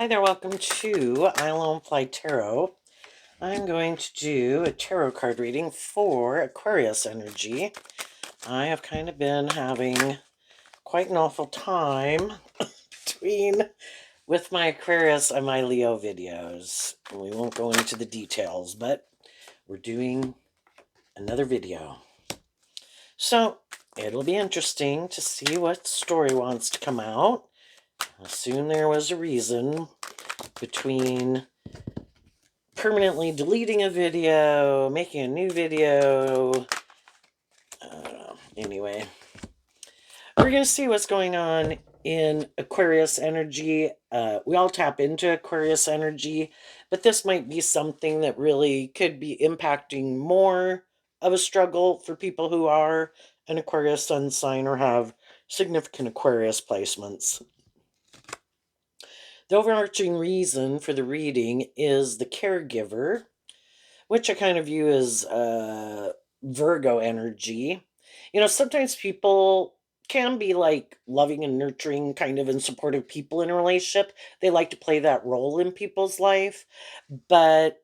Hi there, welcome to Fly Tarot. I'm going to do a tarot card reading for Aquarius energy. I have kind of been having quite an awful time between with my Aquarius and my Leo videos. We won't go into the details, but we're doing another video. So it'll be interesting to see what story wants to come out. I assume there was a reason between permanently deleting a video, making a new video. Anyway, we're going to see what's going on in Aquarius energy. We all tap into Aquarius energy, but this might be something that really could be impacting more of a struggle for people who are an Aquarius sun sign or have significant Aquarius placements. The overarching reason for the reading is the caregiver, which I kind of view as Virgo energy. Sometimes people can be like loving and nurturing, kind of, and supportive people in a relationship. They like to play that role in people's life, but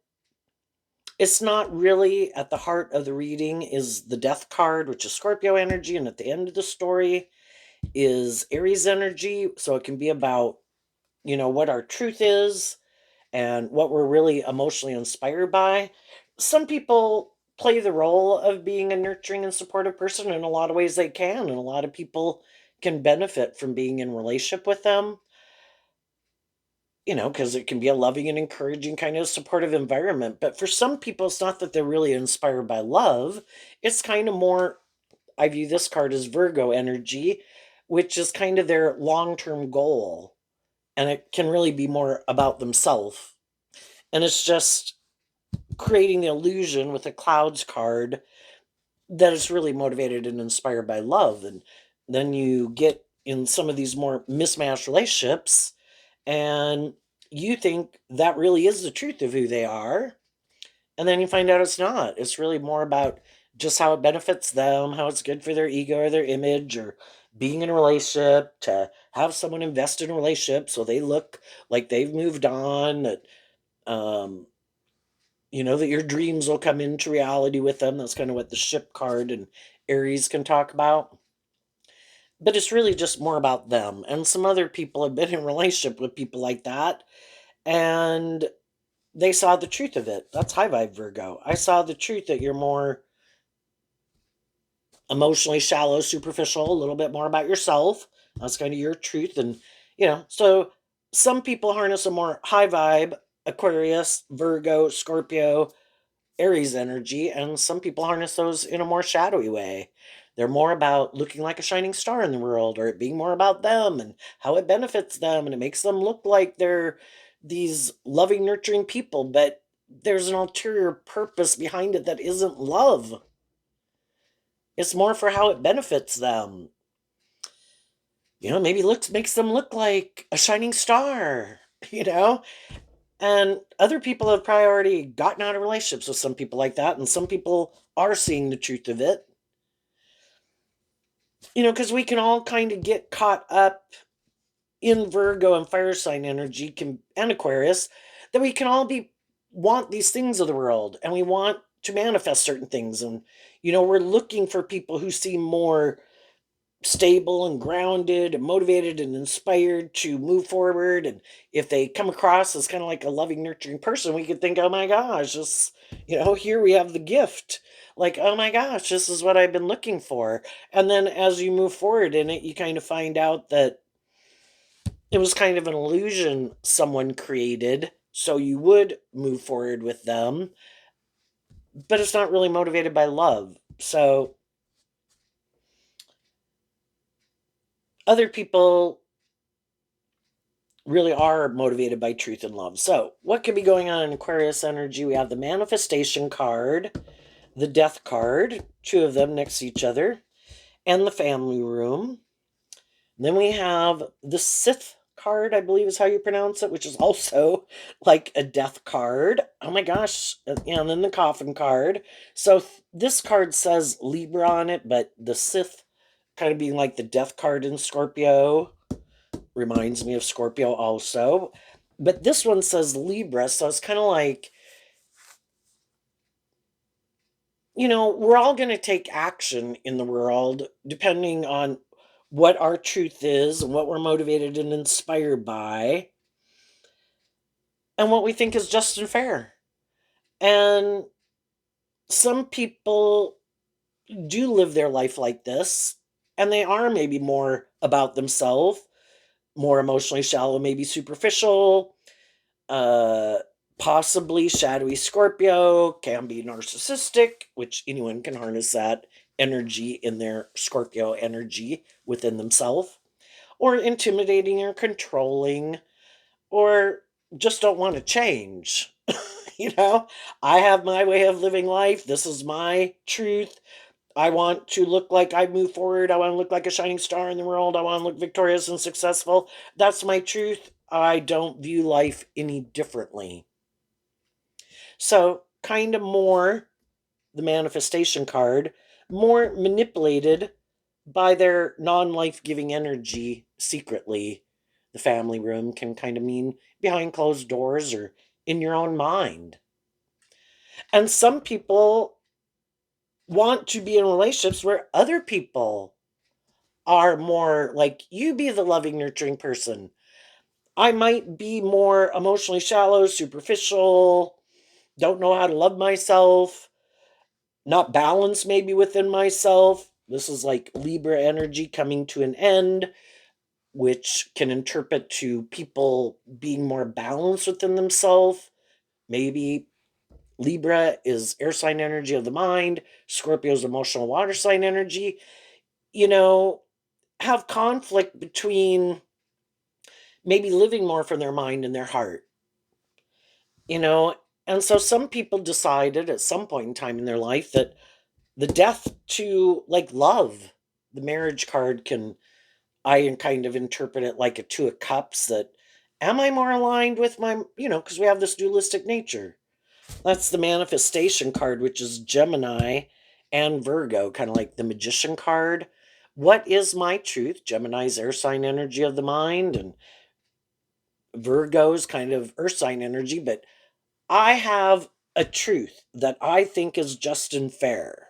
it's not really at the heart of the reading is the death card, which is Scorpio energy, and at the end of the story is Aries energy. So it can be about, what our truth is and what we're really emotionally inspired by. Some people play the role of being a nurturing and supportive person. In a lot of ways they can, and a lot of people can benefit from being in relationship with them, because it can be a loving and encouraging kind of supportive environment. But for some people, it's not that they're really inspired by love. It's kind of more, I view this card as Virgo energy, which is kind of their long-term goal. And it can really be more about themselves. And it's just creating the illusion with a clouds card that is really motivated and inspired by love. And then you get in some of these more mismatched relationships and you think that really is the truth of who they are. And then you find out it's not. It's really more about just how it benefits them, how it's good for their ego or their image, or being in a relationship, to have someone invest in a relationship so they look like they've moved on, that um that your dreams will come into reality with them. That's kind of what the ship card and Aries can talk about. But it's really just more about them. And some other people have been in relationship with people like that, and they saw the truth of it. That's high vibe Virgo. I saw the truth that you're more emotionally shallow, superficial, a little bit more about yourself. That's kind of your truth. And, so some people harness a more high vibe Aquarius, Virgo, Scorpio, Aries energy, and some people harness those in a more shadowy way. They're more about looking like a shining star in the world, or it being more about them and how it benefits them, and it makes them look like they're these loving, nurturing people, but there's an ulterior purpose behind it that isn't love. It's more for how it benefits them. Maybe looks makes them look like a shining star, you know? And other people have probably already gotten out of relationships with some people like that, and some people are seeing the truth of it. Because we can all kind of get caught up in Virgo and fire sign energy and Aquarius, that we can all want these things of the world, and we want to manifest certain things. And, we're looking for people who seem more stable and grounded and motivated and inspired to move forward. And if they come across as kind of like a loving, nurturing person, we could think, oh my gosh, this, here we have the gift. Like, oh my gosh, this is what I've been looking for. And then as you move forward in it, you kind of find out that it was kind of an illusion someone created so you would move forward with them, but it's not really motivated by love. So other people really are motivated by truth and love. So, what could be going on in Aquarius energy? We have the manifestation card, the death card, two of them next to each other, and the family room. Then we have the Sith card, I believe is how you pronounce it, which is also like a death card. Oh my gosh. And then the coffin card. So this card says Libra on it, but the Sith kind of being like the death card in Scorpio reminds me of Scorpio also. But this one says Libra, so it's kind of like, we're all going to take action in the world depending on what our truth is and what we're motivated and inspired by and what we think is just and fair. And some people do live their life like this, and they are maybe more about themselves, more emotionally shallow, maybe superficial, uh, possibly shadowy Scorpio, can be narcissistic, which anyone can harness that energy in their Scorpio energy within themselves, or intimidating or controlling, or just don't want to change. you know, I have my way of living life. This is my truth. I want to look like I move forward. I want to look like a shining star in the world. I want to look victorious and successful. That's my truth. I don't view life any differently. So, kind of more the manifestation card, more manipulated by their non life giving energy secretly. The family room can kind of mean behind closed doors or in your own mind. And some people want to be in relationships where other people are more like you be the loving, nurturing person. I might be more emotionally shallow, superficial, don't know how to love myself, not balanced maybe within myself. This is like Libra energy coming to an end, which can interpret to people being more balanced within themselves. Maybe Libra is air sign energy of the mind, Scorpio's emotional water sign energy. You know, have conflict between maybe living more from their mind and their heart, you know? And so some people decided at some point in time in their life that the death to like love, the marriage card can, I kind of interpret it like a two of cups that am I more aligned with my, because we have this dualistic nature. That's the manifestation card, which is Gemini and Virgo, kind of like the magician card. What is my truth? Gemini's air sign energy of the mind, and Virgo's kind of earth sign energy, but I have a truth that I think is just and fair.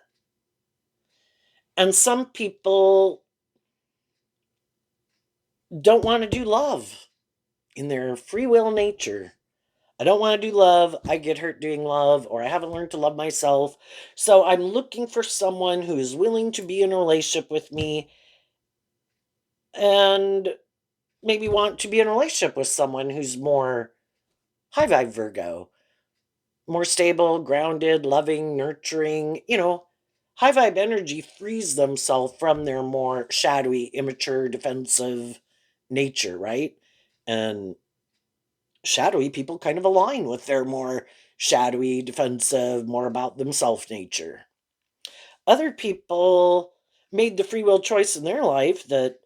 And some people don't want to do love in their free will nature. I don't want to do love. I get hurt doing love, or I haven't learned to love myself. So I'm looking for someone who is willing to be in a relationship with me and maybe want to be in a relationship with someone who's more high vibe Virgo, more stable, grounded, loving, nurturing, high vibe energy frees themselves from their more shadowy, immature, defensive nature, right? And shadowy people kind of align with their more shadowy, defensive, more about themselves nature. Other people made the free will choice in their life that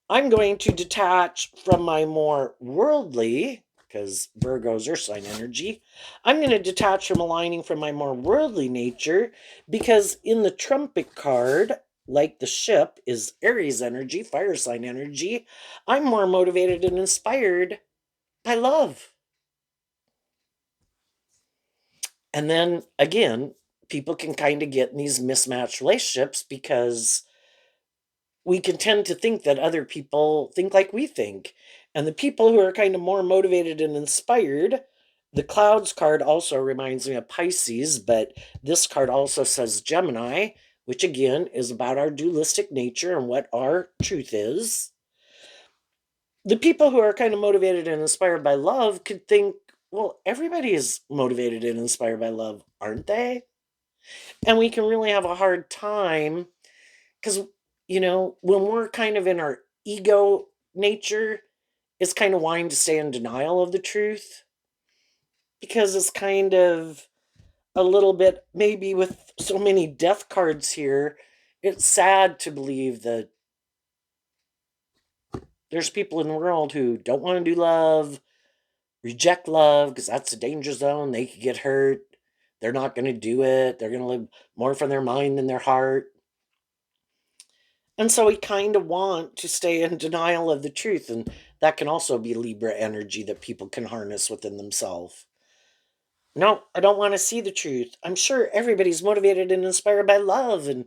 I'm going to detach from my more worldly, because Virgo's earth sign energy. I'm going to detach from aligning from my more worldly nature because in the trumpet card, like the ship, is Aries energy, fire sign energy. I'm more motivated and inspired by love. And then again, people can kind of get in these mismatched relationships because we can tend to think that other people think like we think. And the people who are kind of more motivated and inspired, the clouds card also reminds me of Pisces, but this card also says Gemini, which again is about our dualistic nature and what our truth is. The people who are kind of motivated and inspired by love could think, well, everybody is motivated and inspired by love, aren't they? And we can really have a hard time because, when we're kind of in our ego nature, it's kind of wanting to stay in denial of the truth because it's kind of a little bit, maybe with so many death cards here, it's sad to believe that there's people in the world who don't want to do love, reject love because that's a danger zone. They could get hurt. They're not going to do it. They're going to live more from their mind than their heart. And so we kind of want to stay in denial of the truth. And That can also be Libra energy that people can harness within themselves. No, I don't want to see the truth. I'm sure everybody's motivated and inspired by love, and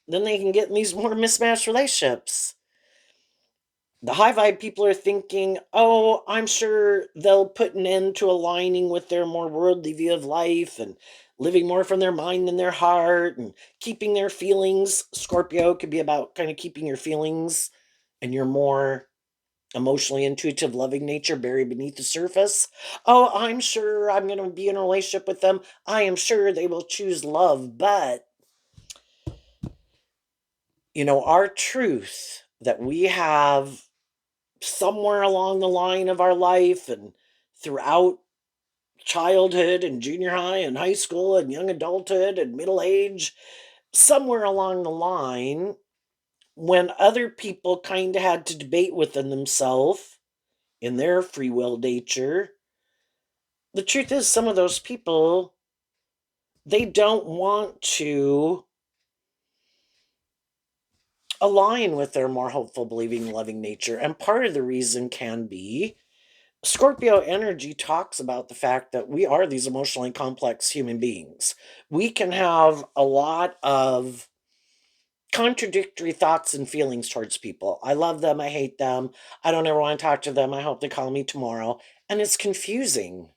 then they can get in these more mismatched relationships. The high vibe people are thinking, oh, I'm sure they'll put an end to aligning with their more worldly view of life and living more from their mind than their heart and keeping their feelings. Scorpio could be about kind of keeping your feelings and your more emotionally intuitive, loving nature buried beneath the surface. Oh, I'm sure I'm going to be in a relationship with them. I am sure they will choose love. But, our truth that we have somewhere along the line of our life and throughout childhood and junior high and high school and young adulthood and middle age, somewhere along the line, when other people kind of had to debate within themselves in their free will nature, the truth is some of those people, they don't want to align with their more hopeful, believing, loving nature. And part of the reason can be Scorpio energy talks about the fact that we are these emotionally complex human beings. We can have a lot of contradictory thoughts and feelings towards people. I love them, I hate them, I don't ever want to talk to them, I hope they call me tomorrow. And it's confusing.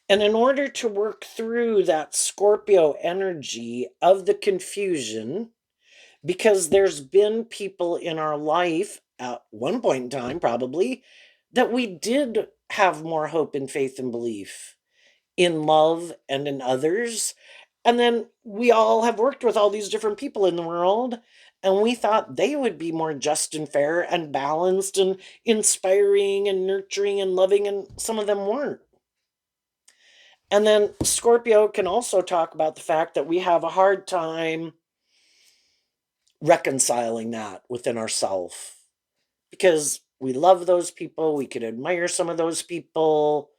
And in order to work through that Scorpio energy of the confusion, because there's been people in our life at one point in time, probably, that we did have more hope and faith and belief in love and in others. And then we all have worked with all these different people in the world, and we thought they would be more just and fair and balanced and inspiring and nurturing and loving, and some of them weren't. And then Scorpio can also talk about the fact that we have a hard time reconciling that within ourselves because we love those people, we could admire some of those people,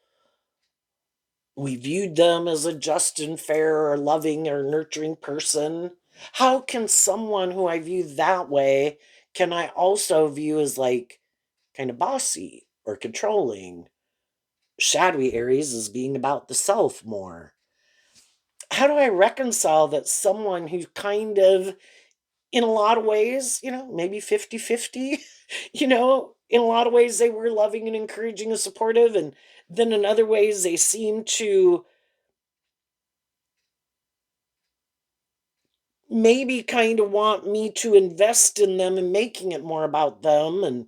we viewed them as a just and fair or loving or nurturing person. How can someone who I view that way can I also view as like kind of bossy or controlling? Shadowy Aries is being about the self more. How do I reconcile that someone who kind of, in a lot of ways, maybe 50-50, in a lot of ways they were loving and encouraging and supportive, and then in other ways they seem to maybe kind of want me to invest in them and making it more about them and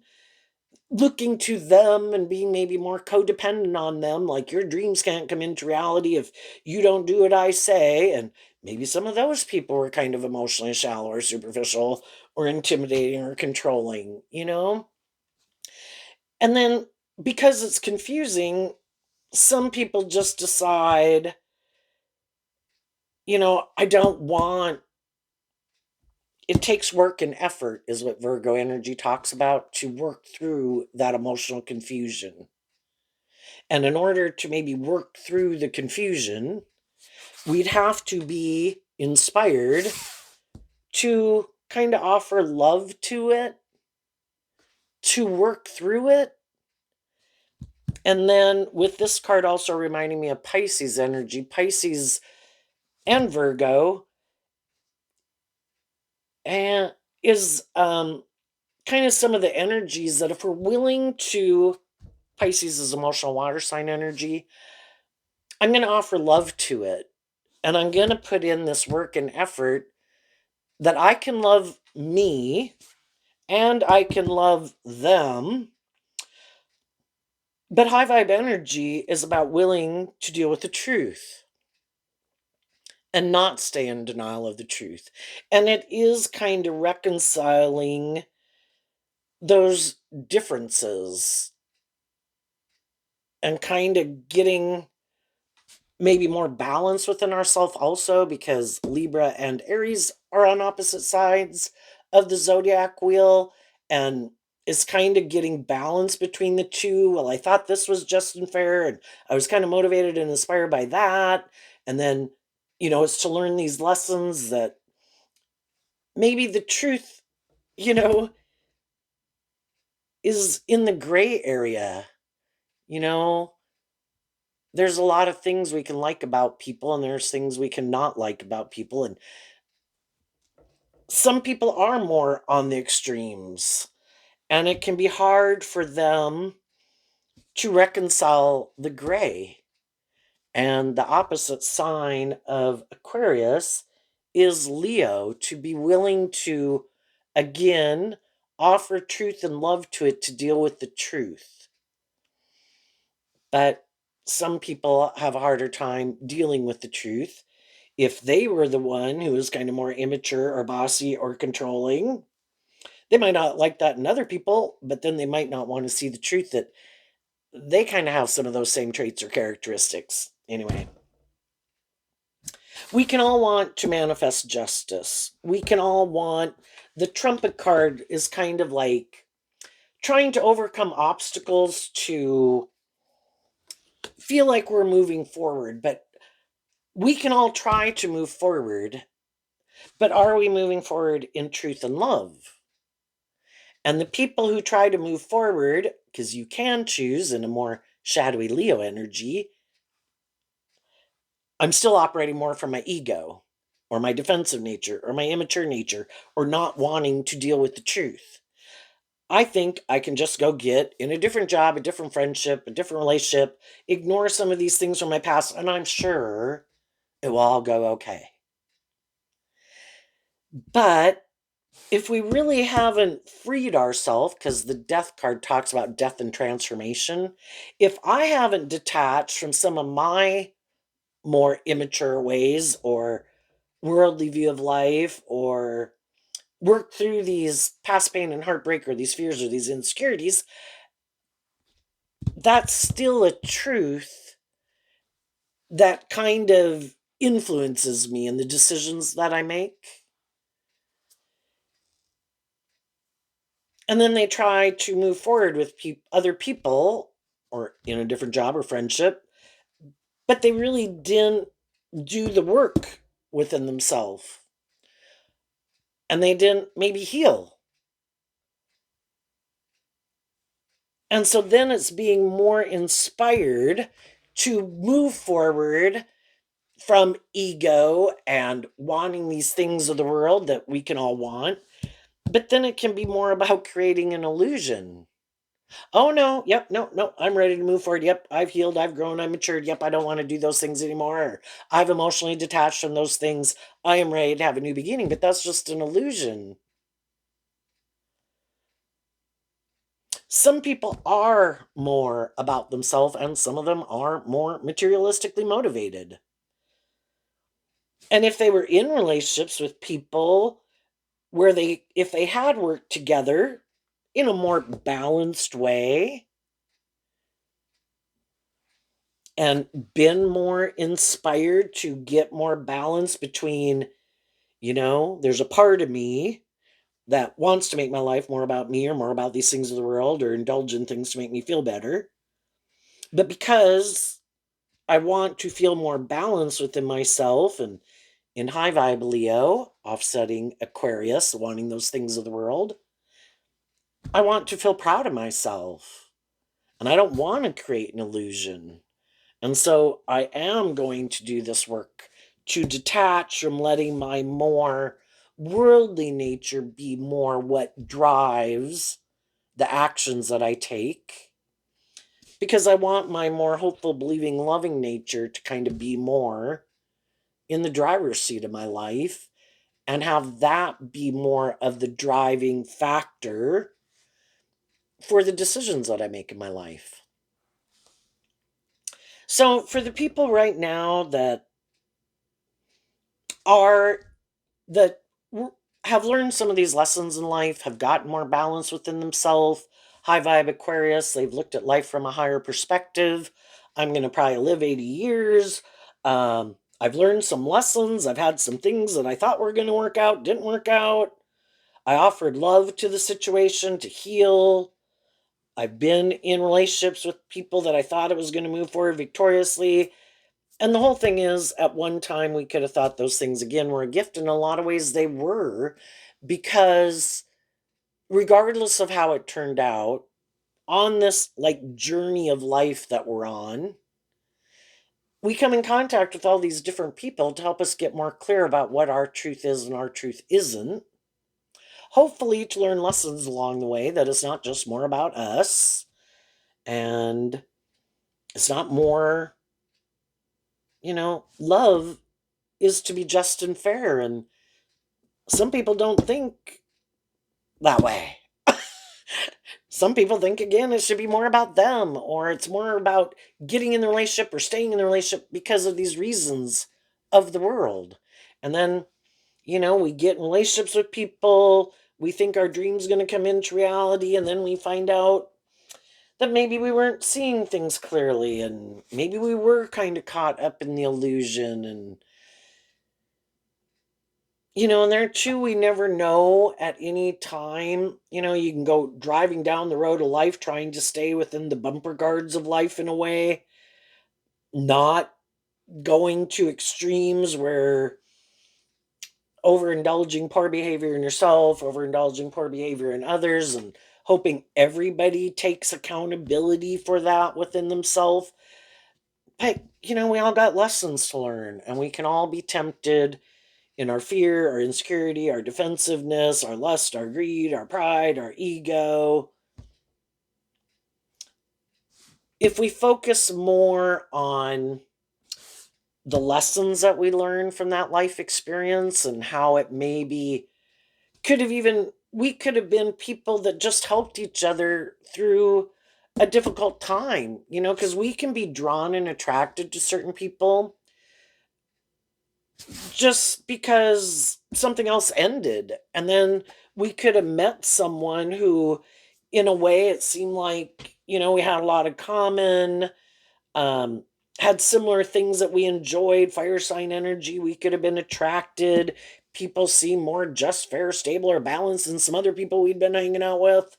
looking to them and being maybe more codependent on them, like your dreams can't come into reality if you don't do what I say. And maybe some of those people were kind of emotionally shallow or superficial or intimidating or controlling. And then because it's confusing, some people just decide, I don't want it takes work and effort, is what Virgo energy talks about, to work through that emotional confusion. And in order to maybe work through the confusion, we'd have to be inspired to kind of offer love to it, to work through it. And then with this card also reminding me of Pisces energy, Pisces and Virgo, and is kind of some of the energies that if we're willing to, Pisces is emotional water sign energy, I'm going to offer love to it. And I'm going to put in this work and effort that I can love me and I can love them. But high vibe energy is about willing to deal with the truth and not stay in denial of the truth. And it is kind of reconciling those differences and kind of getting maybe more balance within ourselves also, because Libra and Aries are on opposite sides of the zodiac wheel, and is kind of getting balance between the two. Well, I thought this was just and fair, and I was kind of motivated and inspired by that. And then, it's to learn these lessons that maybe the truth, you know, is in the gray area. You know, there's a lot of things we can like about people, and there's things we cannot like about people. And some people are more on the extremes, and it can be hard for them to reconcile the gray. And the opposite sign of Aquarius is Leo, to be willing to, again, offer truth and love to it to deal with the truth. But some people have a harder time dealing with the truth. If they were the one who was kind of more immature or bossy or controlling, they might not like that in other people, but then they might not want to see the truth that they kind of have some of those same traits or characteristics. Anyway, we can all want to manifest justice. We can all want the trumpet card is kind of like trying to overcome obstacles to feel like we're moving forward, but we can all try to move forward, but are we moving forward in truth and love? And the people who try to move forward, because you can choose in a more shadowy Leo energy, I'm still operating more from my ego or my defensive nature or my immature nature or not wanting to deal with the truth. I think I can just go get in a different job, a different friendship, a different relationship, ignore some of these things from my past, and I'm sure it will all go okay. But if we really haven't freed ourselves, because the death card talks about death and transformation, if I haven't detached from some of my more immature ways or worldly view of life or work through these past pain and heartbreak or these fears or these insecurities, that's still a truth that kind of influences me in the decisions that I make. And then they try to move forward with other people or in a different job or friendship, but they really didn't do the work within themselves and they didn't maybe heal. And so then it's being more inspired to move forward from ego and wanting these things of the world that we can all want. But then it can be more about creating an illusion. Oh no, yep, no, no, I'm ready to move forward. Yep, I've healed, I've grown, I'm matured. Yep, I don't want to do those things anymore. Or I've emotionally detached from those things. I am ready to have a new beginning, but that's just an illusion. Some people are more about themselves, and some of them are more materialistically motivated. And if they were in relationships with people where if they had worked together in a more balanced way and been more inspired to get more balance between, there's a part of me that wants to make my life more about me or more about these things of the world or indulge in things to make me feel better. But because I want to feel more balance within myself and in high vibe Leo, offsetting Aquarius, wanting those things of the world, I want to feel proud of myself. And I don't want to create an illusion. And so I am going to do this work to detach from letting my more worldly nature be more what drives the actions that I take. Because I want my more hopeful, believing, loving nature to kind of be more in the driver's seat of my life and have that be more of the driving factor for the decisions that I make in my life. So, for the people right now are that have learned some of these lessons in life, have gotten more balance within themselves, high vibe Aquarius, they've looked at life from a higher perspective. I'm going to probably live 80 years. I've learned some lessons. I've had some things that I thought were going to work out, didn't work out. I offered love to the situation to heal. I've been in relationships with people that I thought it was going to move forward victoriously. And the whole thing is, at one time, we could have thought those things again were a gift. In a lot of ways, they were, because regardless of how it turned out, on this like journey of life that we're on, we come in contact with all these different people to help us get more clear about what our truth is and our truth isn't. Hopefully, to learn lessons along the way that it's not just more about us and it's not more, love is to be just and fair. And some people don't think that way. Some people think, again, it should be more about them, or it's more about getting in the relationship or staying in the relationship because of these reasons of the world. And then, we get in relationships with people, we think our dream's going to come into reality, and then we find out that maybe we weren't seeing things clearly, and maybe we were kind of caught up in the illusion. And, and there too, we never know at any time. You can go driving down the road of life trying to stay within the bumper guards of life in a way, not going to extremes where overindulging poor behavior in yourself, overindulging poor behavior in others, and hoping everybody takes accountability for that within themselves. But, we all got lessons to learn, and we can all be tempted in our fear, our insecurity, our defensiveness, our lust, our greed, our pride, our ego. If we focus more on the lessons that we learn from that life experience and how it maybe could have even, we could have been people that just helped each other through a difficult time, because we can be drawn and attracted to certain people just because something else ended. And then we could have met someone who, in a way, it seemed like, we had a lot of common, um, had similar things that we enjoyed, fire sign energy. We could have been attracted. People seem more just, fair, stable, or balanced than some other people we'd been hanging out with.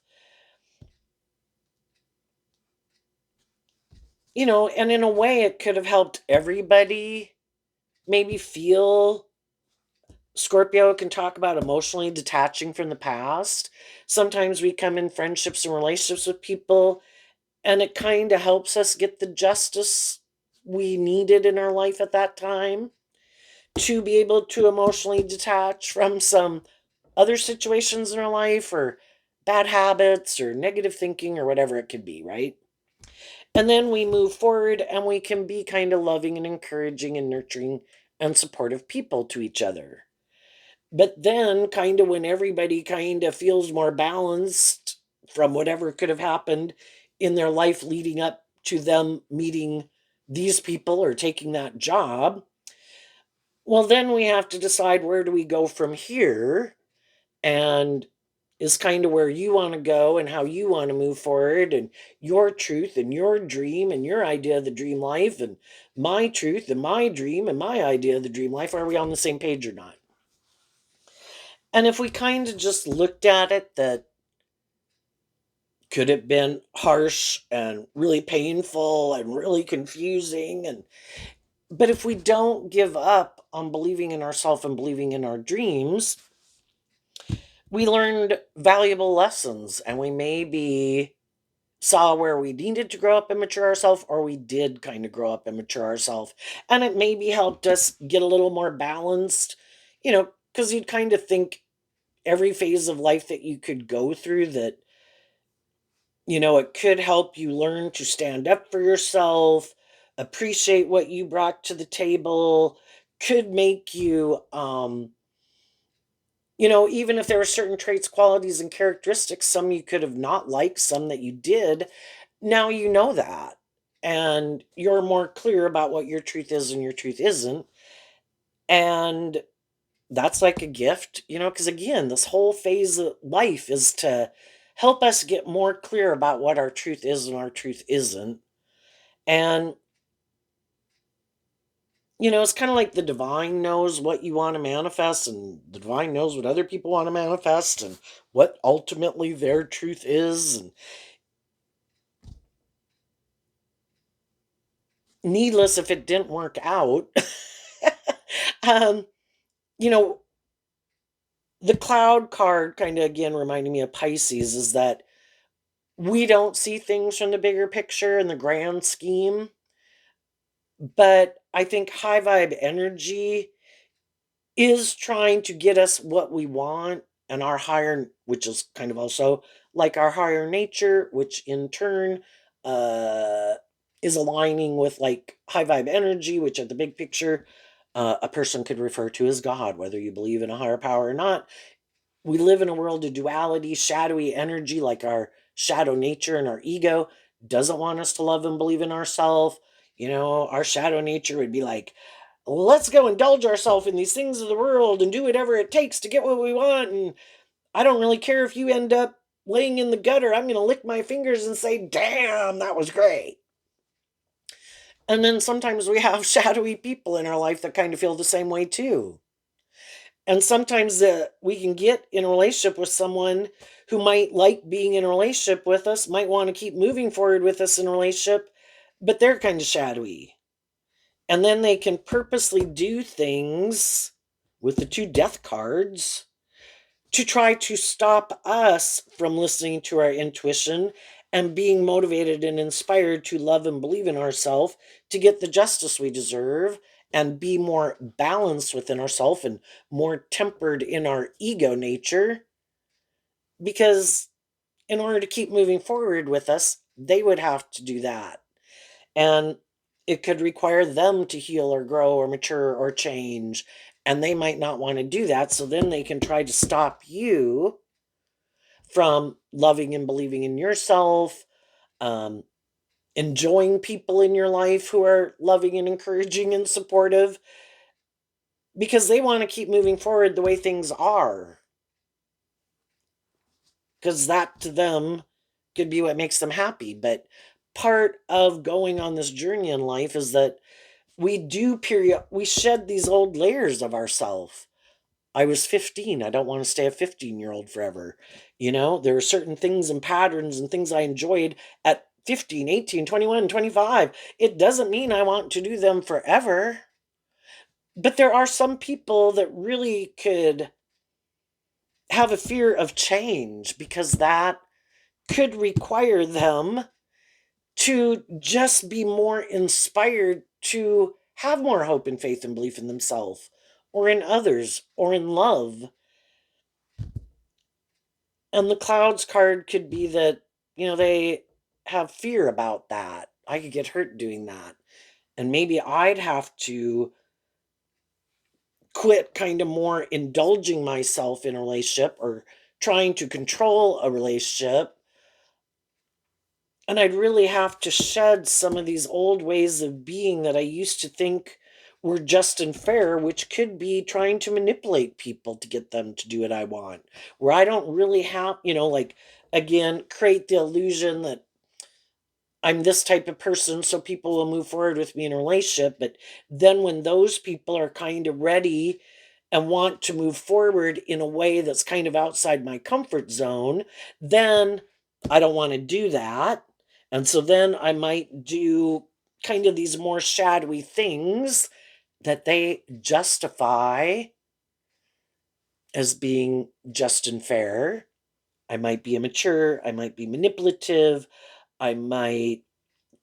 And in a way, it could have helped everybody maybe feel. Scorpio can talk about emotionally detaching from the past. Sometimes we come in friendships and relationships with people, and it kind of helps us get the justice we needed in our life at that time to be able to emotionally detach from some other situations in our life, or bad habits or negative thinking or whatever it could be, right? And then we move forward and we can be kind of loving and encouraging and nurturing and supportive people to each other. But then, kind of when everybody kind of feels more balanced from whatever could have happened in their life leading up to them meeting these people or taking that job, well, then we have to decide, where do we go from here? And is kind of where you want to go and how you want to move forward, and your truth and your dream and your idea of the dream life, and my truth and my dream and my idea of the dream life. Are we on the same page or not? And if we kind of just looked at it, that could have been harsh and really painful and really confusing. And but if we don't give up on believing in ourselves and believing in our dreams, we learned valuable lessons, and we maybe saw where we needed to grow up and mature ourselves, or we did kind of grow up and mature ourselves. And it maybe helped us get a little more balanced, because you'd kind of think every phase of life that you could go through, that it could help you learn to stand up for yourself, appreciate what you brought to the table, could make you, even if there were certain traits, qualities, and characteristics, some you could have not liked, some that you did. Now you know that. And you're more clear about what your truth is and your truth isn't. And that's like a gift, because again, this whole phase of life is to help us get more clear about what our truth is and our truth isn't. And, it's kind of like the divine knows what you want to manifest, and the divine knows what other people want to manifest, and what ultimately their truth is. And needless if it didn't work out, um, you know, The cloud card kind of again reminding me of Pisces is that we don't see things from the bigger picture and the grand scheme, but I think high vibe energy is trying to get us what we want, and our higher, which is kind of also like our higher nature, which in turn uh is aligning with like high vibe energy, which at the big picture a person could refer to as God, whether you believe in a higher power or not. We live in a world of duality, shadowy energy, like our shadow nature and our ego doesn't want us to love and believe in ourselves. You know, our shadow nature would be like, let's go indulge ourselves in these things of the world and do whatever it takes to get what we want. And I don't really care if you end up laying in the gutter. I'm going to lick my fingers and say, damn, that was great. And then sometimes we have shadowy people in our life that kind of feel the same way too. And sometimes we can get in a relationship with someone who might like being in a relationship with us, might want to keep moving forward with us in a relationship, but they're kind of shadowy. And then they can purposely do things with the two death cards to try to stop us from listening to our intuition and being motivated and inspired to love and believe in ourselves to get the justice we deserve and be more balanced within ourselves and more tempered in our ego nature. Because in order to keep moving forward with us, they would have to do that. And it could require them to heal or grow or mature or change. And they might not want to do that. So then they can try to stop you from loving and believing in yourself, um, enjoying people in your life who are loving and encouraging and supportive because they want to keep moving forward the way things are. Because that to them could be what makes them happy. But part of going on this journey in life is that we shed these old layers of ourself. I was 15. I don't want to stay a 15-year-old forever. You know, there are certain things and patterns and things I enjoyed at 15, 18, 21, 25. It doesn't mean I want to do them forever. But there are some people that really could have a fear of change because that could require them to just be more inspired to have more hope and faith and belief in themselves or in others or in love. And the clouds card could be that, they have fear about that. I could get hurt doing that. And maybe I'd have to quit kind of more indulging myself in a relationship or trying to control a relationship. And I'd really have to shed some of these old ways of being that I used to think were just and fair, which could be trying to manipulate people to get them to do what I want, where I don't really have, like, again, create the illusion that I'm this type of person so people will move forward with me in a relationship. But then when those people are kind of ready and want to move forward in a way that's kind of outside my comfort zone, then I don't want to do that. And so then I might do kind of these more shadowy things that they justify as being just and fair. I might be immature, I might be manipulative, I might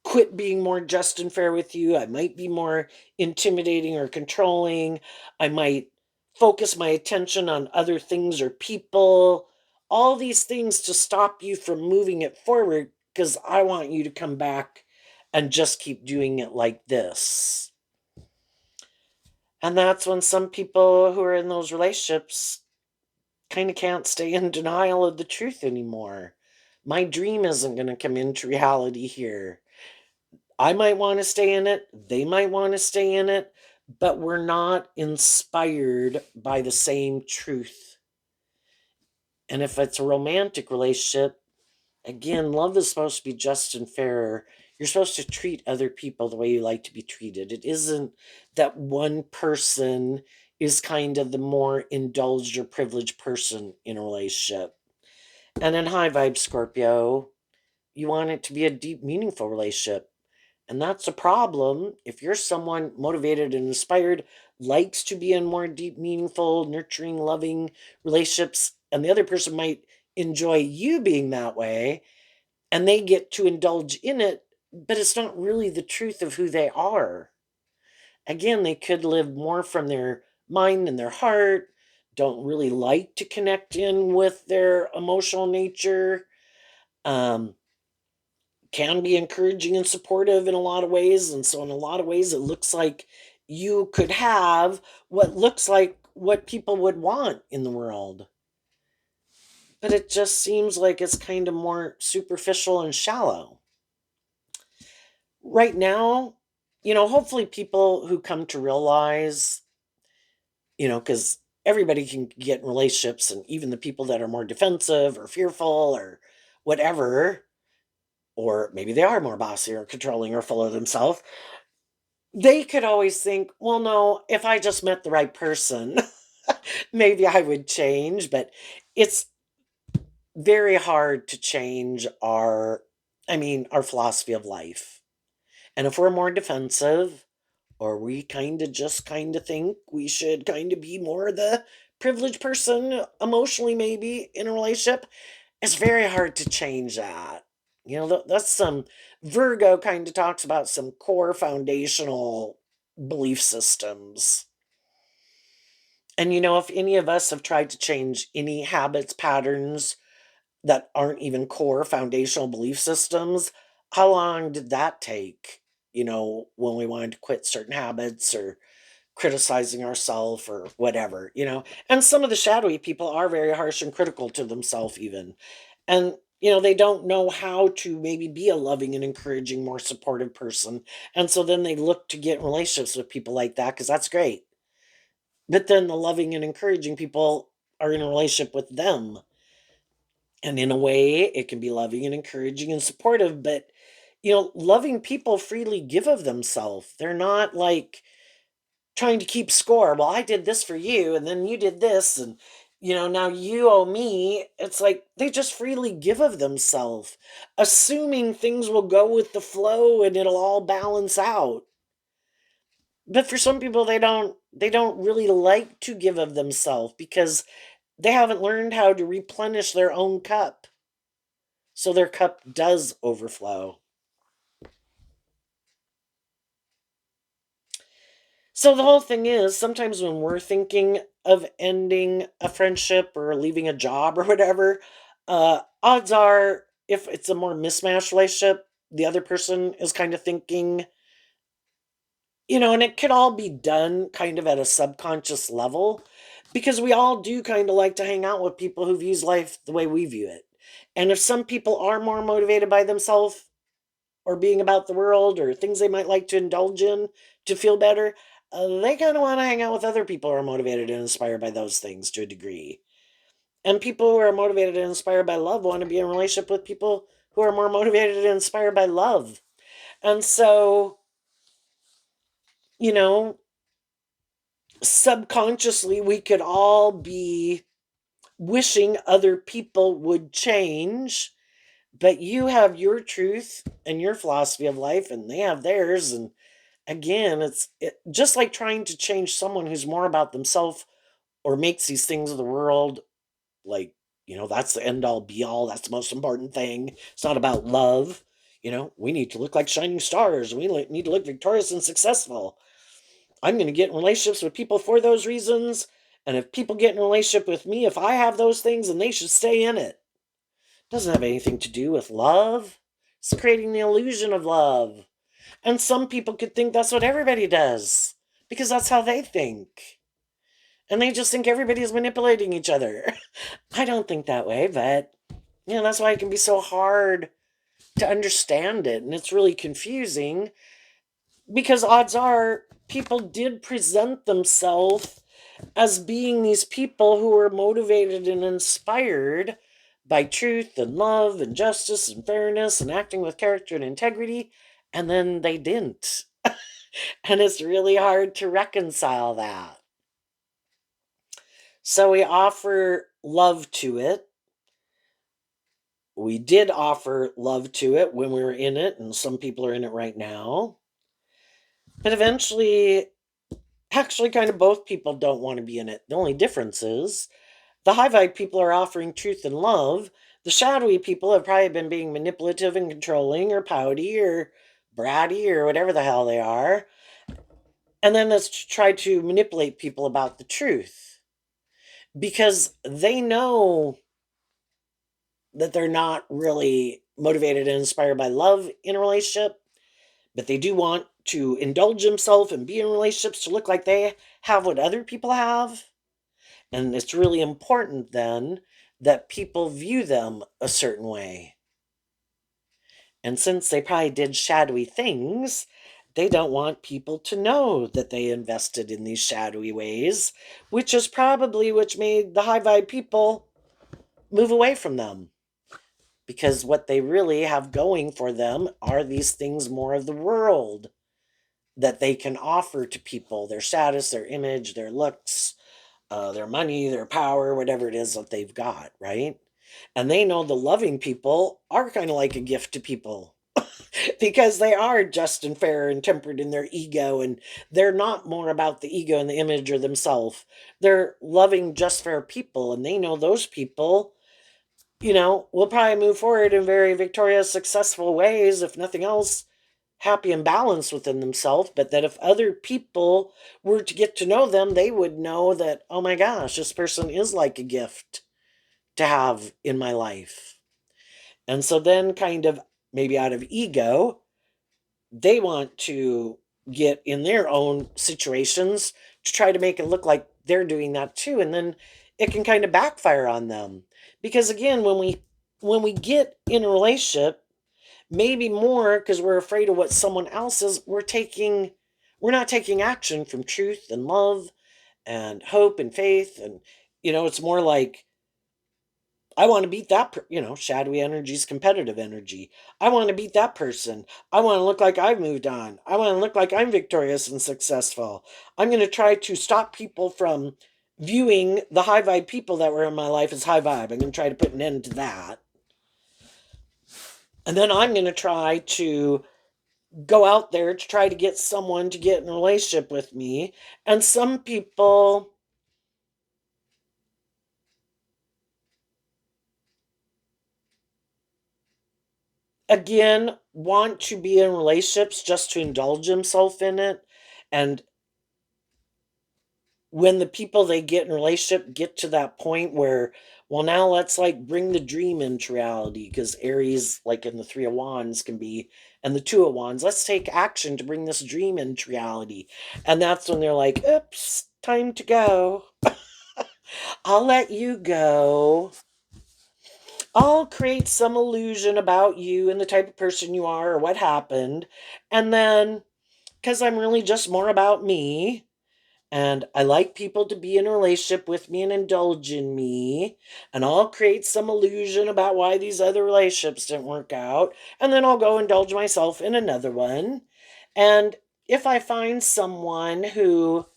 quit being more just and fair with you. I might be more intimidating or controlling. I might focus my attention on other things or people. All these things to stop you from moving it forward because I want you to come back and just keep doing it like this. And that's when some people who are in those relationships kind of can't stay in denial of the truth anymore. My dream isn't going to come into reality here. I might want to stay in it, they might want to stay in it, but we're not inspired by the same truth. And if it's a romantic relationship, again, love is supposed to be just and fair. You're supposed to treat other people the way you like to be treated. It isn't that one person is kind of the more indulged or privileged person in a relationship. And in high vibe Scorpio, you want it to be a deep, meaningful relationship. And that's a problem if you're someone motivated and inspired likes to be in more deep, meaningful, nurturing, loving relationships, and the other person might enjoy you being that way, and they get to indulge in it, but it's not really the truth of who they are. Again, they could live more from their mind and their heart, don't really like to connect in with their emotional nature, um, can be encouraging and supportive in a lot of ways. And so, in a lot of ways, it looks like you could have what looks like what people would want in the world. But it just seems like it's kind of more superficial and shallow. Right now, hopefully people who come to realize, because everybody can get in relationships, and even the people that are more defensive or fearful or whatever, or maybe they are more bossy or controlling or full of themselves, they could always think, well, no, if I just met the right person, maybe I would change. But it's very hard to change our philosophy of life. And if we're more defensive, or we kind of think we should kind of be more the privileged person emotionally, maybe in a relationship, it's very hard to change that. That's some Virgo kind of talks about some core foundational belief systems. And if any of us have tried to change any habits, patterns that aren't even core foundational belief systems, how long did that take? When we wanted to quit certain habits or criticizing ourselves or whatever. And some of the shadowy people are very harsh and critical to themselves, even. And, they don't know how to maybe be a loving and encouraging, more supportive person. And so then they look to get in relationships with people like that because that's great. But then the loving and encouraging people are in a relationship with them. And in a way, it can be loving and encouraging and supportive, but loving people freely give of themselves. They're not like trying to keep score. Well, I did this for you, and then you did this, and now you owe me. It's like they just freely give of themselves, assuming things will go with the flow and it'll all balance out. But for some people, they don't really like to give of themselves because they haven't learned how to replenish their own cup. So their cup does overflow. So the whole thing is sometimes when we're thinking of ending a friendship or leaving a job or whatever, odds are if it's a more mismatched relationship, the other person is kind of thinking, and it could all be done kind of at a subconscious level because we all do kind of like to hang out with people who views life the way we view it. And if some people are more motivated by themselves or being about the world or things they might like to indulge in to feel better, they kind of want to hang out with other people who are motivated and inspired by those things to a degree. And people who are motivated and inspired by love want to be in a relationship with people who are more motivated and inspired by love. And so, you know, subconsciously, we could all be wishing other people would change, but you have your truth and your philosophy of life, and they have theirs. And again, just like trying to change someone who's more about themselves or makes these things of the world like, that's the end all be all. That's the most important thing. It's not about love. We need to look like shining stars. Need to look victorious and successful. I'm going to get in relationships with people for those reasons. And if people get in a relationship with me, if I have those things, then they should stay in it. Doesn't have anything to do with love. It's creating the illusion of love. And some people could think that's what everybody does because that's how they think. And they just think everybody is manipulating each other. I don't think that way, but that's why it can be so hard to understand it. And it's really confusing because odds are people did present themselves as being these people who were motivated and inspired by truth and love and justice and fairness and acting with character and integrity. And then they didn't. And it's really hard to reconcile that. So we offer love to it. We did offer love to it when we were in it, and some people are in it right now. But eventually, Actually, kind of both people don't want to be in it. The only difference is the high vibe people are offering truth and love. The shadowy people have probably been being manipulative and controlling or pouty or bratty or whatever the hell they are. And then let's try to manipulate people about the truth because they know that they're not really motivated and inspired by love in a relationship, but they do want to indulge themselves and be in relationships to look like they have what other people have. And it's really important then that people view them a certain way. And since they probably did shadowy things, they don't want people to know that they invested in these shadowy ways, which is probably which made the high vibe people move away from them. Because what they really have going for them are these things more of the world that they can offer to people, their status, their image, their looks, their money, their power, whatever it is that they've got, right? And they know the loving people are kind of like a gift to people because they are just and fair and tempered in their ego, and they're not more about the ego and the image or themselves. They're loving, just fair people, and they know those people, will probably move forward in very victorious, successful ways, if nothing else, happy and balanced within themselves. But that if other people were to get to know them, they would know that, oh my gosh, this person is like a gift to have in my life. And so then, kind of maybe out of ego, they want to get in their own situations to try to make it look like they're doing that too. And then it can kind of backfire on them. Because again, when we get in a relationship, maybe more because we're afraid of what someone else is, we're not taking action from truth and love and hope and faith. And it's more like, I want to beat that shadowy energy is competitive energy. I want to beat that person. I want to look like I've moved on. I want to look like I'm victorious and successful. I'm going to try to stop people from viewing the high vibe people that were in my life as high vibe. I'm going to try to put an end to that. And then I'm going to try to go out there to try to get someone to get in a relationship with me. And some people, again, want to be in relationships just to indulge themselves in it. And when the people they get in relationship get to that point where, well, now let's like bring the dream into reality, because Aries, like in the Three of Wands, can be, and the Two of Wands, let's take action to bring this dream into reality. And that's when they're like, oops, time to go. I'll let you go. I'll create some illusion about you and the type of person you are or what happened. And then, because I'm really just more about me, and I like people to be in a relationship with me and indulge in me, and I'll create some illusion about why these other relationships didn't work out. And then I'll go indulge myself in another one. And if I find someone who,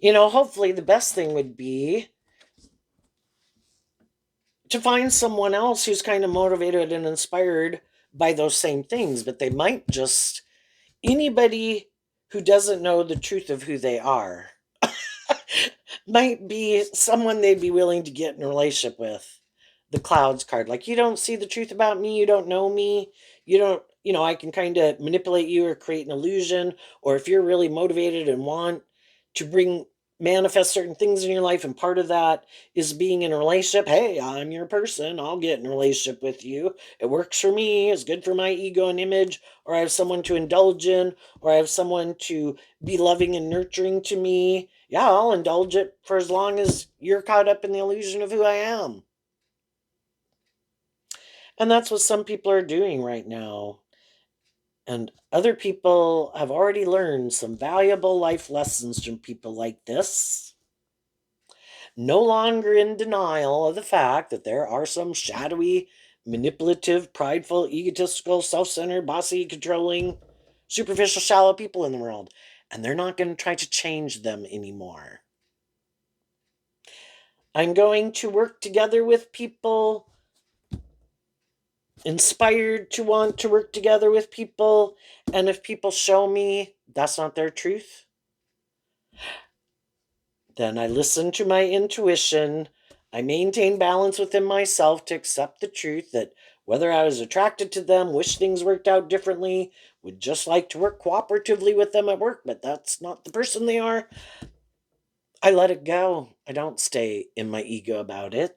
hopefully the best thing would be to find someone else who's kind of motivated and inspired by those same things, but they might just, anybody who doesn't know the truth of who they are might be someone they'd be willing to get in a relationship with. The clouds card, like, you don't see the truth about me, you don't know me, you don't, I can kind of manipulate you or create an illusion. Or if you're really motivated and want to manifest certain things in your life, and part of that is being in a relationship, hey, I'm your person, I'll get in a relationship with you. It works for me, it's good for my ego and image. Or I have someone to indulge in, or I have someone to be loving and nurturing to me. Yeah, I'll indulge it for as long as you're caught up in the illusion of who I am. And that's what some people are doing right now. And other people have already learned some valuable life lessons from people like this. No longer in denial of the fact that there are some shadowy, manipulative, prideful, egotistical, self centered, bossy, controlling, superficial, shallow people in the world. And they're not going to try to change them anymore. I'm going to work together with people inspired to want to work together with people. And if people show me that's not their truth, then I listen to my intuition. I maintain balance within myself to accept the truth that whether I was attracted to them, wish things worked out differently, would just like to work cooperatively with them at work, but that's not the person they are, I let it go. I don't stay in my ego about it.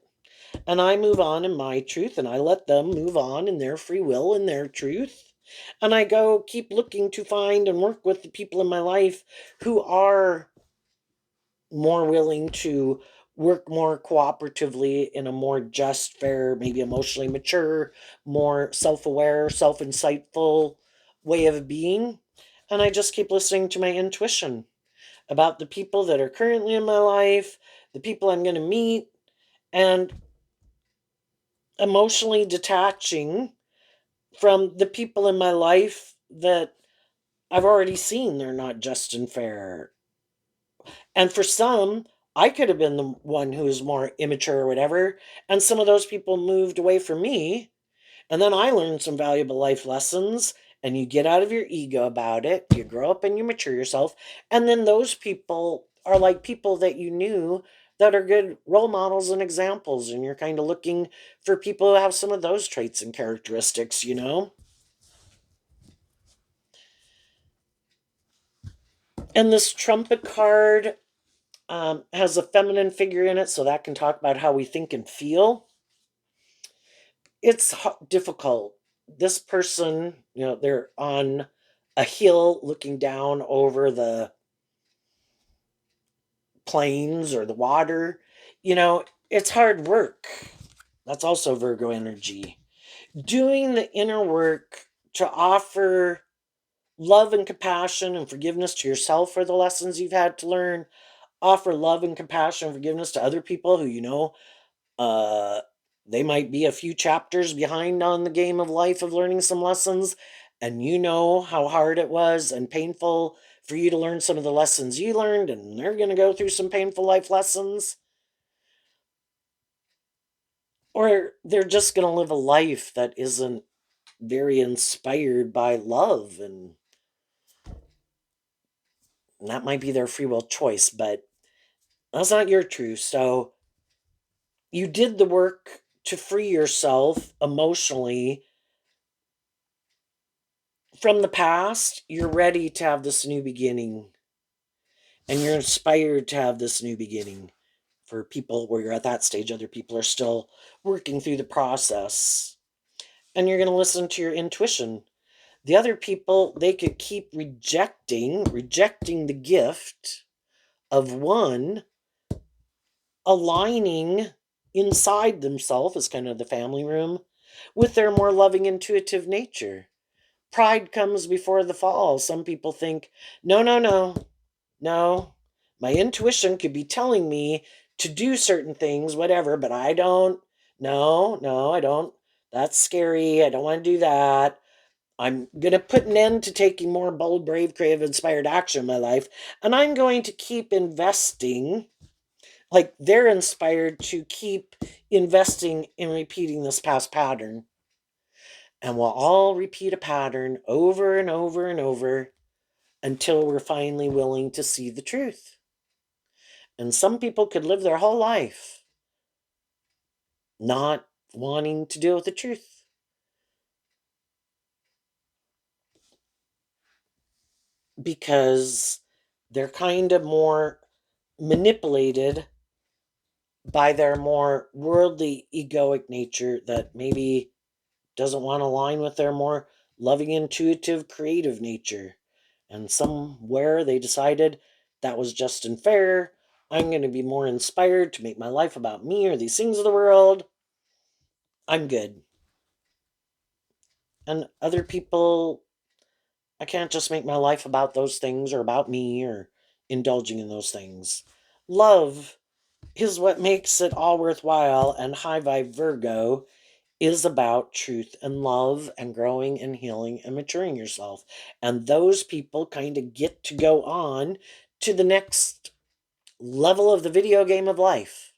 And I move on in my truth, and I let them move on in their free will and their truth. And I go keep looking to find and work with the people in my life who are more willing to work more cooperatively in a more just, fair, maybe emotionally mature, more self aware, self insightful way of being. And I just keep listening to my intuition about the people that are currently in my life, the people I'm going to meet, and emotionally detaching from the people in my life that I've already seen they're not just and fair. And for some, I could have been the one who was more immature or whatever, and some of those people moved away from me, and then I learned some valuable life lessons, and you get out of your ego about it, you grow up and you mature yourself, and then those people are like people that you knew that are good role models and examples, and you're kind of looking for people who have some of those traits and characteristics, you know? And this trumpet card has a feminine figure in it, so that can talk about how we think and feel. It's difficult. This person, they're on a hill looking down over the plains or the water. It's hard work. That's also Virgo energy. Doing the inner work to offer love and compassion and forgiveness to yourself for the lessons you've had to learn, offer love and compassion and forgiveness to other people who uh they might be a few chapters behind on the game of life of learning some lessons, and you know how hard it was and painful for you to learn some of the lessons you learned, and they're going to go through some painful life lessons, or they're just going to live a life that isn't very inspired by love, and that might be their free will choice, but that's not your truth. So you did the work to free yourself emotionally from the past. You're ready to have this new beginning, and you're inspired to have this new beginning. For people where you're at that stage, other people are still working through the process, and you're going to listen to your intuition. The other people, they could keep rejecting the gift of one aligning inside themselves as kind of the family room with their more loving intuitive nature. Pride comes before the fall. Some people think, no, no, no, no. My intuition could be telling me to do certain things, whatever, but I don't. No, no, I don't. That's scary. I don't want to do that. I'm going to put an end to taking more bold, brave, creative, inspired action in my life. And I'm going to keep investing, like they're inspired to keep investing in repeating this past pattern. And we'll all repeat a pattern over and over and over until we're finally willing to see the truth. And some people could live their whole life not wanting to deal with the truth because they're kind of more manipulated by their more worldly egoic nature that maybe doesn't want to align with their more loving, intuitive, creative nature. And somewhere they decided that was just and fair. I'm going to be more inspired to make my life about me or these things of the world. I'm good. And other people, I can't just make my life about those things or about me or indulging in those things. Love is what makes it all worthwhile, and High Vibe Virgo is about truth and love and growing and healing and maturing yourself. And those people kind of get to go on to the next level of the video game of life.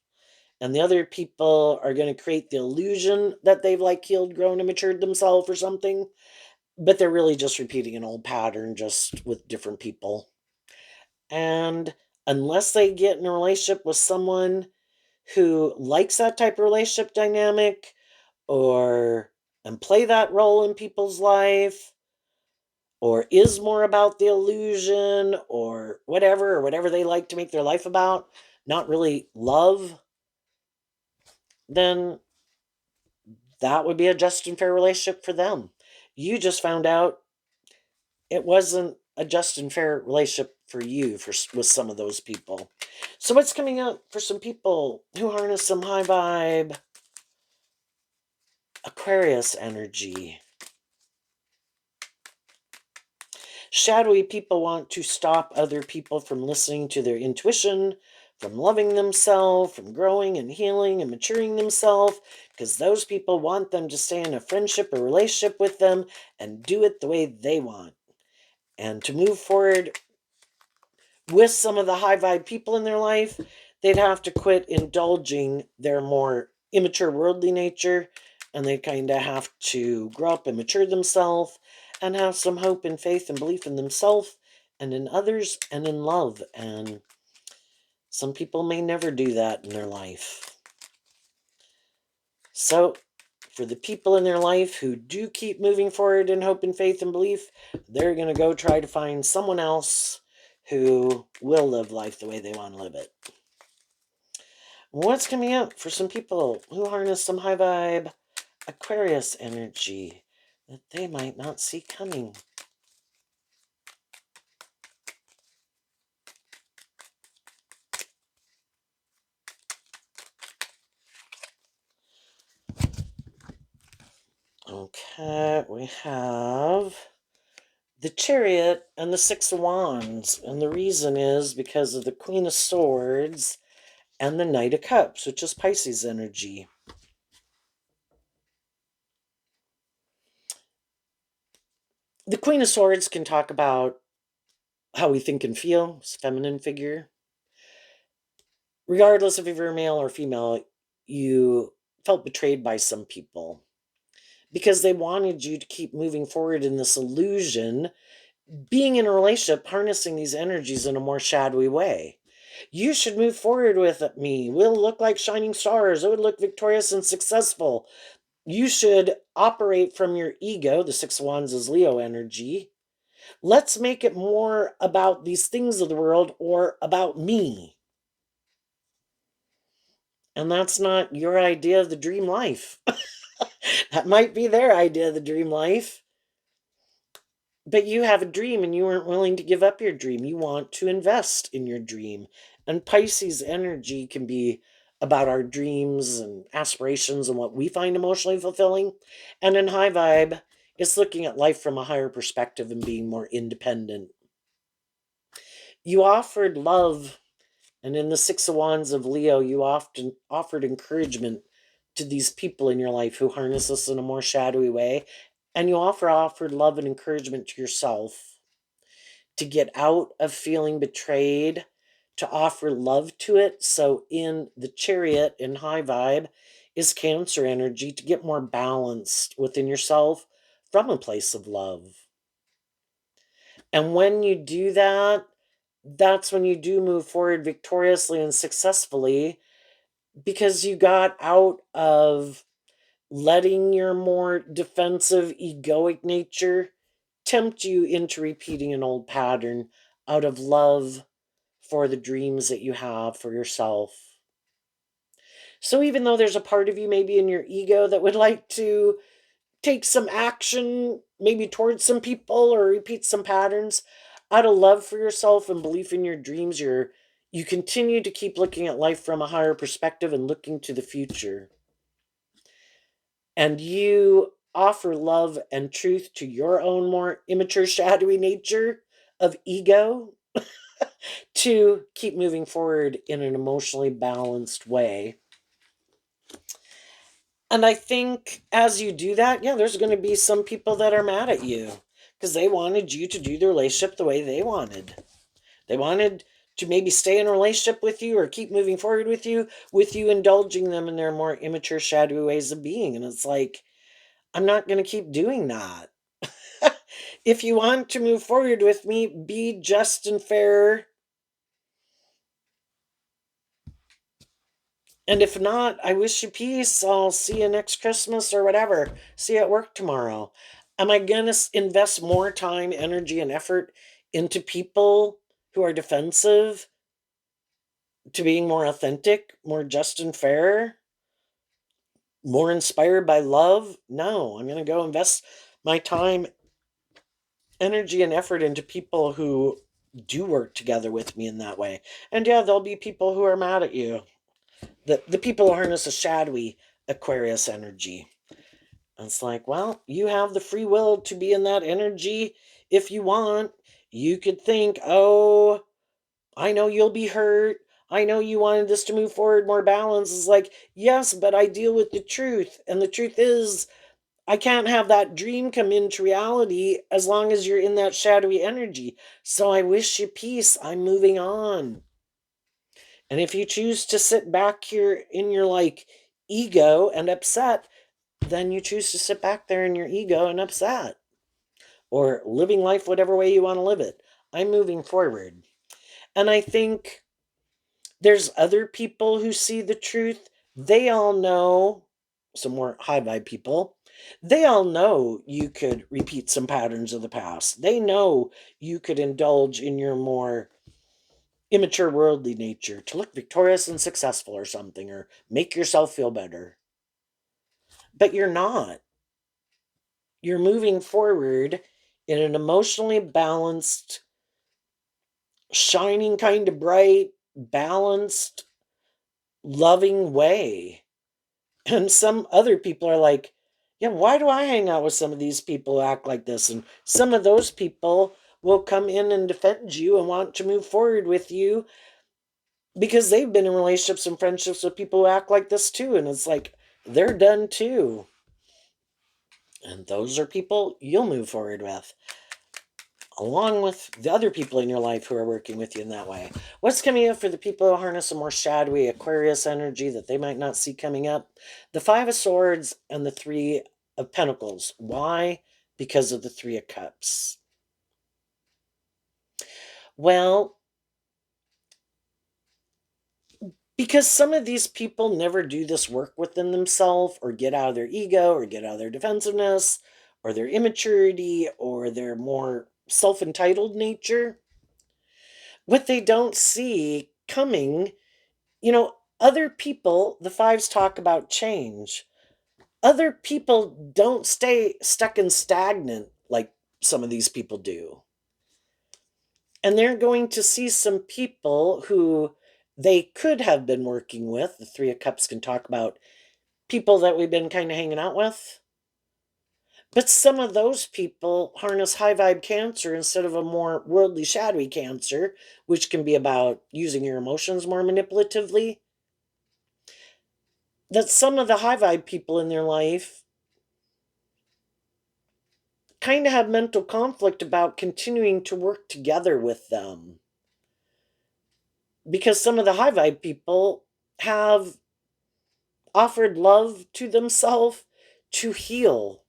And the other people are going to create the illusion that they've like healed, grown, and matured themselves or something, but they're really just repeating an old pattern just with different people. And unless they get in a relationship with someone who likes that type of relationship dynamic or and play that role in people's life or is more about the illusion or whatever they like to make their life about, not really love, then that would be a just and fair relationship for them. You just found out it wasn't a just and fair relationship for you with some of those people. So what's coming up for some people who harness some high vibe Aquarius energy? Shadowy people want to stop other people from listening to their intuition, from loving themselves, from growing and healing and maturing themselves, because those people want them to stay in a friendship or relationship with them and do it the way they want. And to move forward with some of the high vibe people in their life, they'd have to quit indulging their more immature worldly nature, and they kind of have to grow up and mature themselves and have some hope and faith and belief in themselves and in others and in love. And some people may never do that in their life. So for the people in their life who do keep moving forward in hope and faith and belief, they're going to go try to find someone else who will live life the way they want to live it. What's coming up for some people who harness some high vibe Aquarius energy that they might not see coming? Okay, we have the Chariot and the Six of Wands. And the reason is because of the Queen of Swords and the Knight of Cups, which is Pisces energy. The Queen of Swords can talk about how we think and feel, it's a feminine figure. Regardless if you're male or female, you felt betrayed by some people because they wanted you to keep moving forward in this illusion, being in a relationship, harnessing these energies in a more shadowy way. You should move forward with me. We'll look like shining stars. It would look victorious and successful. You should operate from your ego. The Six of Wands is Leo energy. Let's make it more about these things of the world or about me. And that's not your idea of the dream life. That might be their idea of the dream life. But you have a dream and you weren't willing to give up your dream. You want to invest in your dream. And Pisces energy can be about our dreams and aspirations and what we find emotionally fulfilling. And in high vibe, it's looking at life from a higher perspective and being more independent. You offered love, and in the Six of Wands of Leo, you often offered encouragement to these people in your life who harness us in a more shadowy way. And you offered love and encouragement to yourself to get out of feeling betrayed, to offer love to it. So in the Chariot in high vibe is Cancer energy to get more balanced within yourself from a place of love. And when you do that, that's when you do move forward victoriously and successfully because you got out of letting your more defensive, egoic nature tempt you into repeating an old pattern out of love for the dreams that you have for yourself. So, even though there's a part of you maybe in your ego that would like to take some action, maybe towards some people or repeat some patterns, out of love for yourself and belief in your dreams, you continue to keep looking at life from a higher perspective and looking to the future. And you offer love and truth to your own more immature, shadowy nature of ego to keep moving forward in an emotionally balanced way. And I think as you do that, yeah, there's going to be some people that are mad at you because they wanted you to do the relationship the way they wanted. They wanted to maybe stay in a relationship with you or keep moving forward with you indulging them in their more immature, shadowy ways of being. And it's like, I'm not going to keep doing that. If you want to move forward with me, be just and fair. And if not, I wish you peace. I'll see you next Christmas or whatever. See you at work tomorrow. Am I going to invest more time, energy, and effort into people who are defensive to being more authentic, more just and fair, more inspired by love? No, I'm going to go invest my time, energy, and effort into people who do work together with me in that way. And yeah, there'll be people who are mad at you. The people who harness a shadowy Aquarius energy. And it's like, well, you have the free will to be in that energy if you want. You could think, oh, I know you'll be hurt. I know you wanted this to move forward more balanced. It's like, yes, but I deal with the truth. And the truth is, I can't have that dream come into reality as long as you're in that shadowy energy. So I wish you peace. I'm moving on. And if you choose to sit back here in your like ego and upset, then you choose to sit back there in your ego and upset or living life whatever way you want to live it. I'm moving forward. And I think there's other people who see the truth. They all know, some more high vibe people, they all know you could repeat some patterns of the past. They know you could indulge in your more immature worldly nature to look victorious and successful or something, or make yourself feel better. But you're not. You're moving forward in an emotionally balanced, shining kind of bright, balanced, loving way. And some other people are like, yeah, why do I hang out with some of these people who act like this? And some of those people will come in and defend you and want to move forward with you because they've been in relationships and friendships with people who act like this too. And it's like, they're done too. And those are people you'll move forward with, along with the other people in your life who are working with you in that way. What's coming up for the people who harness a more shadowy Aquarius energy that they might not see coming up? The Five of Swords and the Three of Pentacles. Why? Because of the Three of Cups. Well, because some of these people never do this work within themselves or get out of their ego or get out of their defensiveness or their immaturity or their more self entitled nature. What they don't see coming, other people, the fives talk about change. Other people don't stay stuck and stagnant like some of these people do. And they're going to see some people who they could have been working with. The Three of Cups can talk about people that we've been kind of hanging out with. But some of those people harness high vibe Cancer instead of a more worldly, shadowy Cancer, which can be about using your emotions more manipulatively. That some of the high vibe people in their life kind of have mental conflict about continuing to work together with them. Because some of the high vibe people have offered love to themselves to heal,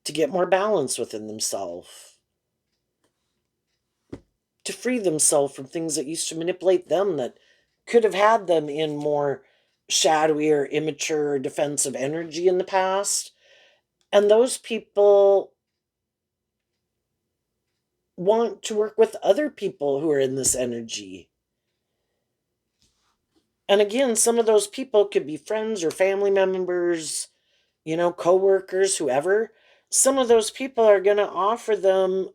to get more balance within themselves, to free themselves from things that used to manipulate them that could have had them in more shadowy or immature or defensive energy in the past. And those people want to work with other people who are in this energy. And again, some of those people could be friends or family members, coworkers, whoever. Some of those people are going to offer them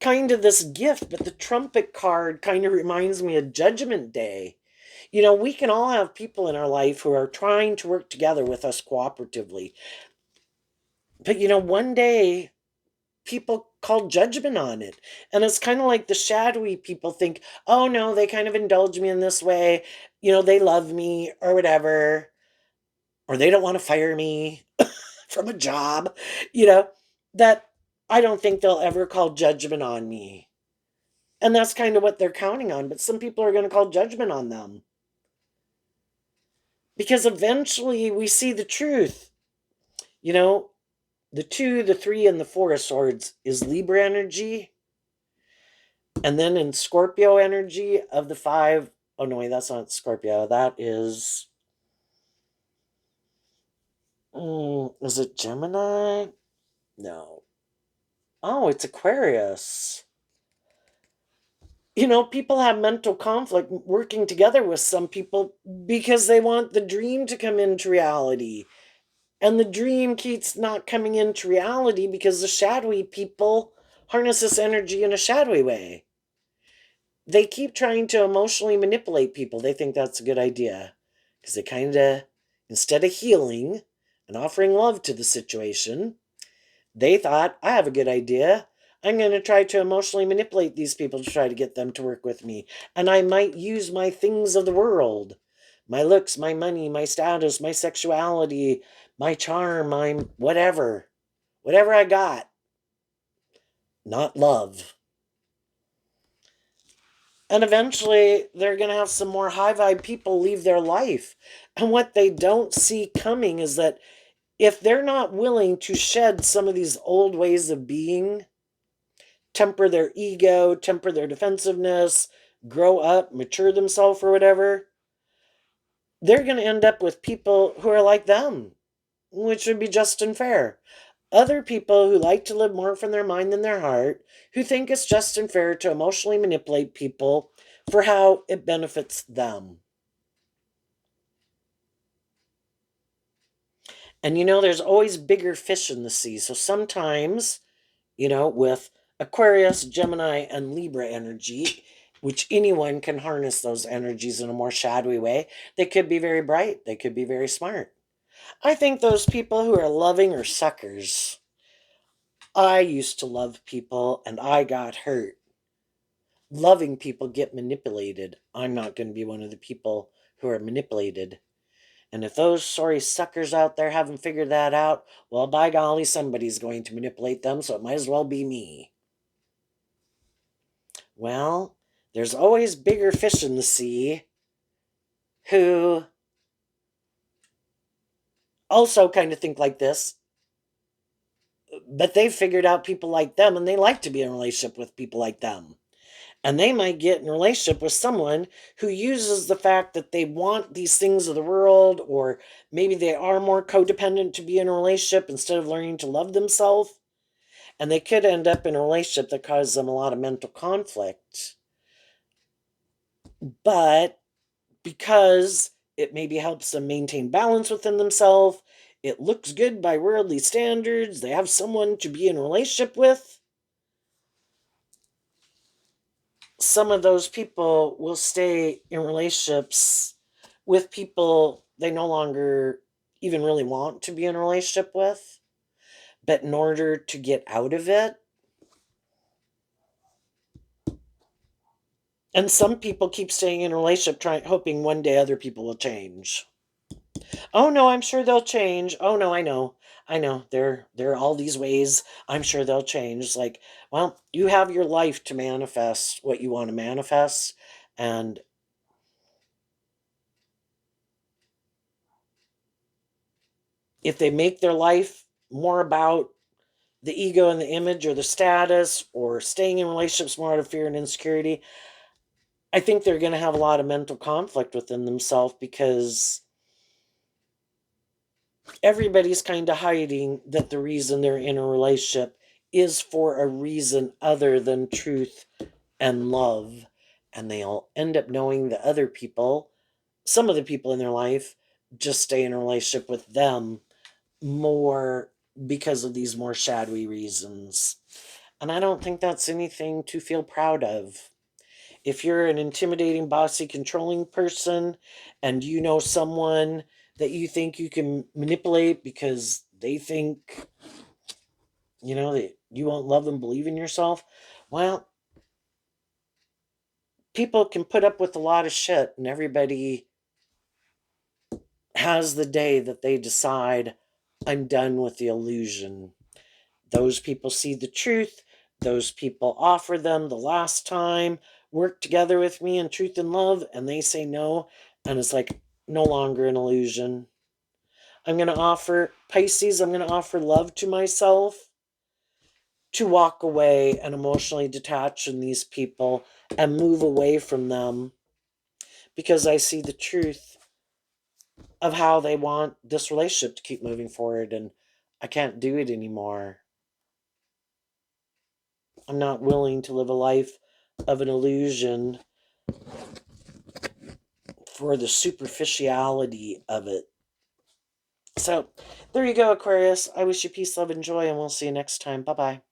kind of this gift, but the trumpet card kind of reminds me of Judgment Day. We can all have people in our life who are trying to work together with us cooperatively. But one day people call judgment on it. And it's kind of like the shadowy people think, oh no, they kind of indulge me in this way. They love me or whatever, or they don't want to fire me from a job, that I don't think they'll ever call judgment on me. And that's kind of what they're counting on. But some people are going to call judgment on them because eventually we see the truth. You know, the 2, the 3, and the 4 of swords is Libra energy. And then in Scorpio energy of the 5, oh no, wait, that's not Scorpio. That is it Gemini? No. Oh, it's Aquarius. People have mental conflict working together with some people because they want the dream to come into reality. And the dream keeps not coming into reality because the shadowy people harness this energy in a shadowy way. They keep trying to emotionally manipulate people. They think that's a good idea because they kind of, instead of healing and offering love to the situation, they thought, I have a good idea. I'm going to try to emotionally manipulate these people to try to get them to work with me. And I might use my things of the world, my looks, my money, my status, my sexuality, my charm, my whatever I got, not love. And eventually they're going to have some more high vibe people leave their life. And what they don't see coming is that if they're not willing to shed some of these old ways of being, temper their ego, temper their defensiveness, grow up, mature themselves or whatever, they're going to end up with people who are like them, which would be just and fair. Other people who like to live more from their mind than their heart, who think it's just and fair to emotionally manipulate people for how it benefits them. And there's always bigger fish in the sea. So sometimes, with Aquarius, Gemini, and Libra energy, which anyone can harness those energies in a more shadowy way, they could be very bright. They could be very smart. I think those people who are loving are suckers. I used to love people and I got hurt. Loving people get manipulated. I'm not going to be one of the people who are manipulated. And if those sorry suckers out there haven't figured that out, well, by golly, somebody's going to manipulate them, so it might as well be me. Well, there's always bigger fish in the sea who also kind of think like this, but they've figured out people like them and they like to be in a relationship with people like them. And they might get in a relationship with someone who uses the fact that they want these things of the world, or maybe they are more codependent to be in a relationship instead of learning to love themselves. And they could end up in a relationship that causes them a lot of mental conflict. But because it maybe helps them maintain balance within themselves, it looks good by worldly standards, they have someone to be in a relationship with, some of those people will stay in relationships with people they no longer even really want to be in a relationship with. But in order to get out of it, and some people keep staying in a relationship trying hoping one day other people will change. Oh no, I'm sure they'll change. Oh no, I know. I know. There are all these ways. I'm sure they'll change. It's like, well, you have your life to manifest what you want to manifest. And if they make their life more about the ego and the image or the status or staying in relationships more out of fear and insecurity, I think they're going to have a lot of mental conflict within themselves because everybody's kind of hiding that the reason they're in a relationship is for a reason other than truth and love. And they'll end up knowing that other people, some of the people in their life, just stay in a relationship with them more because of these more shadowy reasons. And I don't think that's anything to feel proud of. If you're an intimidating, bossy, controlling person and you know someone that you think you can manipulate because they think, that you won't love and believe in yourself, well, people can put up with a lot of shit, and everybody has the day that they decide, I'm done with the illusion. Those people see the truth. those people offer them the last time, work together with me in truth and love, and they say no, and it's like no longer an illusion. I'm going to offer Pisces, I'm going to offer love to myself to walk away and emotionally detach from these people and move away from them because I see the truth of how they want this relationship to keep moving forward, and I can't do it anymore. I'm not willing to live a life of an illusion for the superficiality of it. So, there you go, Aquarius. I wish you peace, love, and joy, and we'll see you next time. Bye bye.